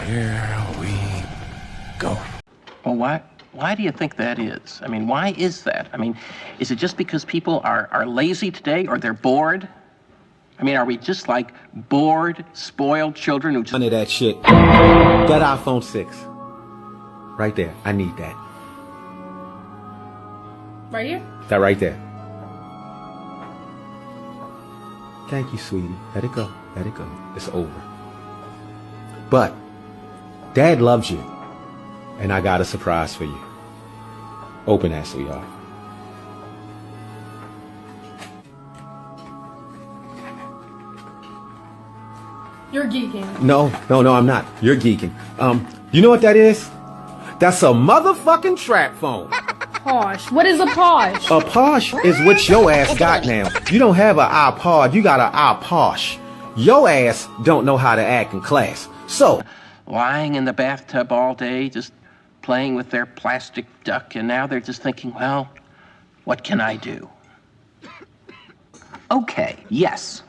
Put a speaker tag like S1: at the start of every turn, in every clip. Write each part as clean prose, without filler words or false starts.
S1: Here we go. Well, why do you think that is? I mean, why is that? I mean, is it just because people are lazy today or they're bored? I mean, are we just like bored, spoiled children who just...
S2: None of that shit. That iPhone 6. Right there. I need that.
S3: Right here?
S2: That right there. Thank you, sweetie. Let it go. Let it go. It's over. But Dad loves you. And I got a surprise for you. Open that, sweetheart.
S3: You're geeking.
S2: No, I'm not. You're geeking. You know what that is? That's a motherfucking trap phone.
S3: Posh. What is a posh?
S2: A posh is what your ass got now. You don't have an iPod, you got an iPosh. Your ass don't know how to act in class. So,
S1: lying in the bathtub all day, just playing with their plastic duck, and now they're just thinking, well, what can I do?
S4: Okay, yes.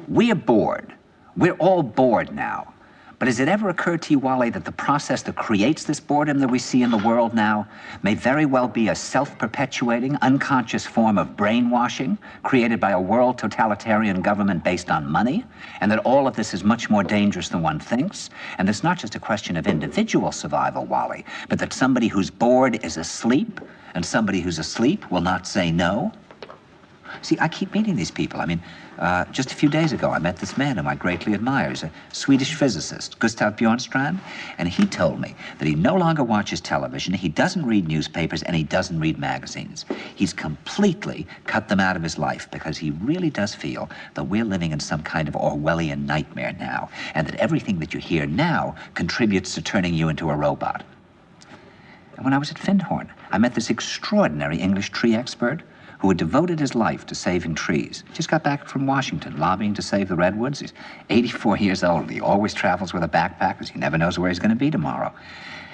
S4: We are bored. We're all bored now. But has it ever occurred to you, Wally, that the process that creates this boredom that we see in the world now may very well be a self-perpetuating, unconscious form of brainwashing created by a world totalitarian government based on money, and that all of this is much more dangerous than one thinks, and it's not just a question of individual survival, Wally, but that somebody who's bored is asleep, and somebody who's asleep will not say no? See, I keep meeting these people. I mean, just a few days ago, I met this man whom I greatly admire. He's a Swedish physicist, Gustav Bjornstrand, and he told me that he no longer watches television, he doesn't read newspapers, and he doesn't read magazines. He's completely cut them out of his life because he really does feel that we're living in some kind of Orwellian nightmare now, and that everything that you hear now contributes to turning you into a robot. And when I was at Findhorn, I met this extraordinary English tree expert who had devoted his life to saving trees. Just got back from Washington, lobbying to save the redwoods. He's 84 years old. He always travels with a backpack because he never knows where he's going to be tomorrow.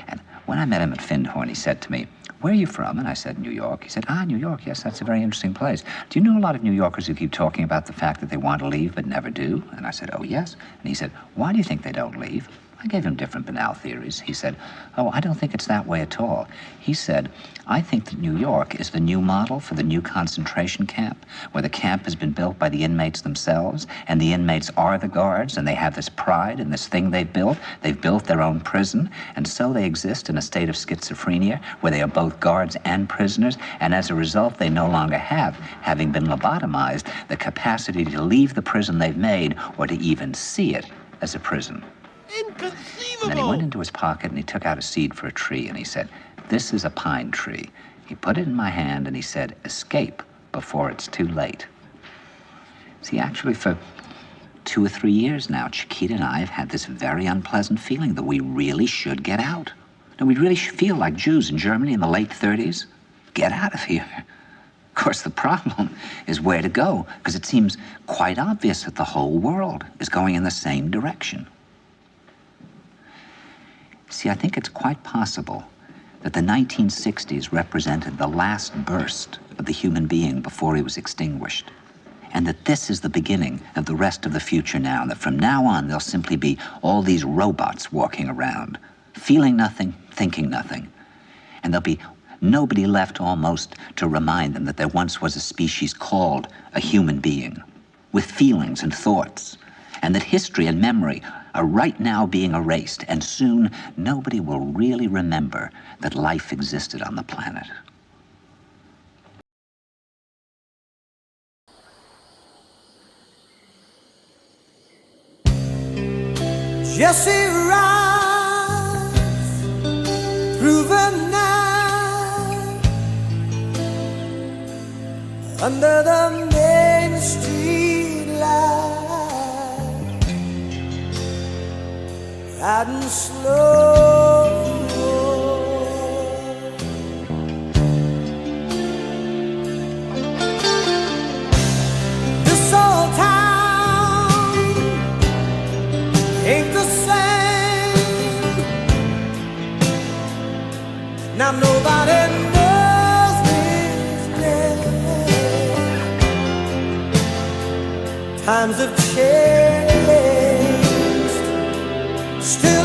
S4: And when I met him at Findhorn, he said to me, "Where are you from?" And I said, "New York." He said, "Ah, New York, yes, that's a very interesting place. Do you know a lot of New Yorkers who keep talking about the fact that they want to leave but never do?" And I said, "Oh, yes." And he said, "Why do you think they don't leave?" I gave him different banal theories. He said, "Oh, I don't think it's that way at all." He said, "I think that New York is the new model for the new concentration camp, where the camp has been built by the inmates themselves, and the inmates are the guards, and they have this pride in this thing they've built. They've built their own prison, and so they exist in a state of schizophrenia, where they are both guards and prisoners, and as a result, they no longer have, having been lobotomized, the capacity to leave the prison they've made, or to even see it as a prison."
S1: Inconceivable!
S4: And then he went into his pocket and he took out a seed for a tree and he said, "This is a pine tree." He put it in my hand and he said, "Escape before it's too late." See, actually for 2 or 3 years now, Chiquita and I have had this very unpleasant feeling that we really should get out. And we really should feel like Jews in Germany in the late 30s. Get out of here. Of course, the problem is where to go, because it seems quite obvious that the whole world is going in the same direction. See, I think it's quite possible that the 1960s represented the last burst of the human being before he was extinguished, and that this is the beginning of the rest of the future now, and that from now on there'll simply be all these robots walking around, feeling nothing, thinking nothing, and there'll be nobody left almost to remind them that there once was a species called a human being, with feelings and thoughts, and that history and memory are right now being erased, and soon nobody will really remember that life existed on the planet.
S5: Jesse rides through the night under the main street light, riding slow. This old town ain't the same. Now nobody knows his name. Times have changed. Still